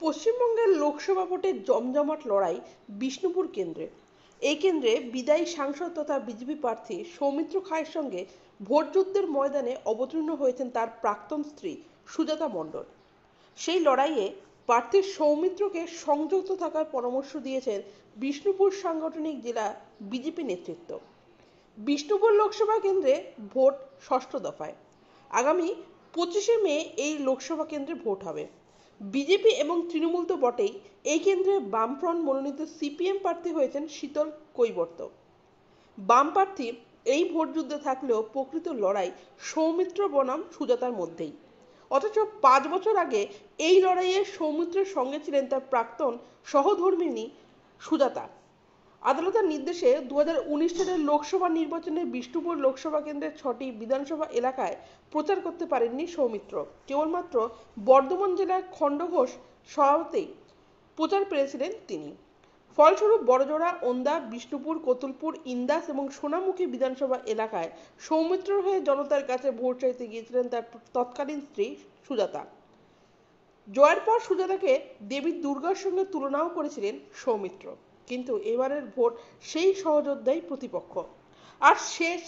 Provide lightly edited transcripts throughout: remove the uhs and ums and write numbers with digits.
পশ্চিমবঙ্গের লোকসভা ভোটের জমজমাট লড়াই বিষ্ণুপুর কেন্দ্রে। এই কেন্দ্রে বিদায়ী সাংসদ তথা বিজেপি প্রার্থী সৌমিত্র খায়ের সঙ্গে ভোটযুদ্ধের ময়দানে অবতীর্ণ হয়েছেন তার প্রাক্তন স্ত্রী সুজাতা মণ্ডল। সেই লড়াইয়ে প্রার্থী সৌমিত্রকে সংযত থাকার পরামর্শ দিয়েছেন বিষ্ণুপুর সাংগঠনিক জেলা বিজেপি নেতৃত্ব। বিষ্ণুপুর লোকসভা কেন্দ্রে ভোট ষষ্ঠ দফায়। আগামী 25শে মে এই লোকসভা কেন্দ্রে ভোট হবে। বিজেপি এবং তৃণমূল তো বটেই, এই কেন্দ্রে বামফ্রন্ট মনোনীত সিপিএম প্রার্থী হয়েছেন শীতল কৈবর্ত। বাম প্রার্থী এই ভোট যুদ্ধে থাকলেও প্রকৃত লড়াই সৌমিত্র বনাম সুজাতার মধ্যেই। অথচ 5 বছর আগে এই লড়াইয়ে সৌমিত্রের সঙ্গে ছিলেন তার প্রাক্তন সহধর্মিণী সুজাতা। আদালতের নির্দেশে 2019 সালের লোকসভা নির্বাচনে বিষ্ণুপুর লোকসভা কেন্দ্রের 6টি বিধানসভা এলাকায় প্রচার করতে পারেননি সৌমিত্র। কেবলমাত্র বর্ধমান জেলার খণ্ডঘোষ সভাতেই প্রচার পেরেছিলেন তিনি। ফলস্বরূপ বড়জোড়া, ওন্দা, বিষ্ণুপুর, কতুলপুর, ইন্দাস এবং সোনামুখী বিধানসভা এলাকায় সৌমিত্রর হয়ে জনতার কাছে ভোট চাইতে গিয়েছিলেন তার তৎকালীন স্ত্রী সুজাতা। জয়ের পর সুজাতাকে দেবী দুর্গার সঙ্গে তুলনাও করেছিলেন সৌমিত্র। কিন্তু এবারের ভোট সেই সহযোদ্ধাই প্রতিপক্ষ। আর শেষ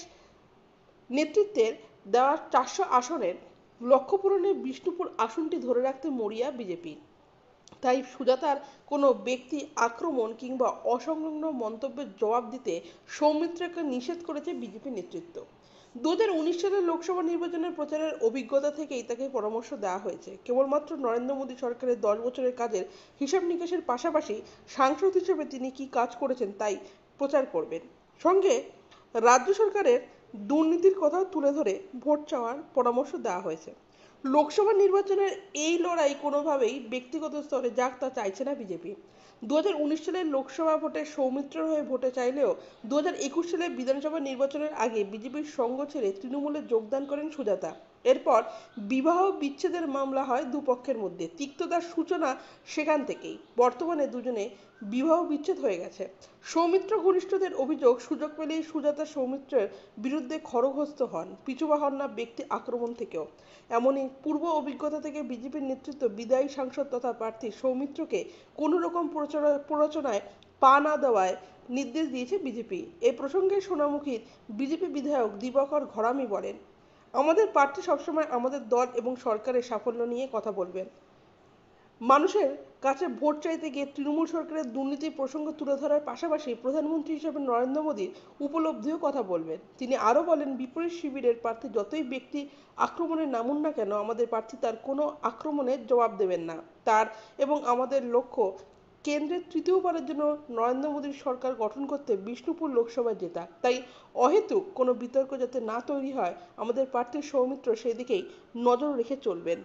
নেতৃত্বের দেওয়া 400 আসনের লক্ষ্য পূরণে বিষ্ণুপুর আসনটি ধরে রাখতে মরিয়া বিজেপি। তাই সুজাতার কোনো ব্যক্তি আক্রমণ কিংবা অসংলগ্ন মন্তব্যের জবাব দিতে সৌমিত্রকে নিষেধ করেছে বিজেপি নেতৃত্ব। 2019 সালের লোকসভা নির্বাচনের প্রচারের অভিজ্ঞতা থেকেই তাকে পরামর্শ দেওয়া হয়েছে। কেবলমাত্র নরেন্দ্র মোদী সরকারের 10 বছরের কাজের হিসাব নিকাশের পাশাপাশি সাংসদ হিসেবে তিনি কী কাজ করেছেন তাই প্রচার করবেন। সঙ্গে রাজ্য সরকারের দুর্নীতির কথাও তুলে ধরে ভোট চাওয়ার পরামর্শ দেওয়া হয়েছে। লোকসভা নির্বাচনের এই লড়াই কোনোভাবেই ব্যক্তিগত স্তরে যাক তা চাইছে না বিজেপি। 2019 সালের লোকসভা ভোটে সৌমিত্রর হয়ে ভোটে চাইলেও 2021 সালের বিধানসভা নির্বাচনের আগে বিজেপির সঙ্গ ছেড়ে তৃণমূলে যোগদান করেন সুজাতা। এরপর বিবাহ বিচ্ছেদের মামলা হয় দুপক্ষের মধ্যে। তিক্ততার সূচনা সেখান থেকেই। বর্তমানে দুজনে বিবাহ বিচ্ছেদ হয়ে গেছে। সৌমিত্র ঘনিষ্ঠদের অভিযোগ, সুযোগ পেলেই সুজাতা সৌমিত্রের বিরুদ্ধে খড়গহস্ত হন, পিছুপা হন না ব্যক্তি আক্রমণ থেকেও। এমনই পূর্ব অভিজ্ঞতা থেকে বিজেপির নেতৃত্ব বিদায়ী সাংসদ তথা প্রার্থী সৌমিত্রকে কোনো রকম প্ররোচনায় পা না দেওয়ায় নির্দেশ দিয়েছে বিজেপি। এই প্রসঙ্গে সোনামুখীর বিজেপি বিধায়ক দিবাকর ঘরামি বলেন, আমাদের প্রার্থী সবসময় আমাদের দল এবং সরকারের সাফল্য নিয়ে কথা বলবেন। মানুষের কাছে ভোট চাইতে গিয়ে তৃণমূল সরকারের দুর্নীতির প্রসঙ্গ তুলে ধরার পাশাপাশি প্রধানমন্ত্রী হিসেবে নরেন্দ্র মোদীর উপলব্ধিও কথা বলবেন। তিনি আরও বলেন, বিপরীত শিবিরের প্রার্থী যতই ব্যক্তি আক্রমণে নামুন না কেন, আমাদের প্রার্থী তার কোনো আক্রমণের জবাব দেবেন না। তার এবং আমাদের লক্ষ্য কেন্দ্রের তৃতীয়বারের জন্য নরেন্দ্র মোদীর সরকার গঠন করতে বিষ্ণুপুর লোকসভায় জেতা। তাই অহেতুক কোনো বিতর্ক যাতে না তৈরি হয়, আমাদের প্রার্থী সৌমিত্র সেদিকেই নজর রেখে চলবেন।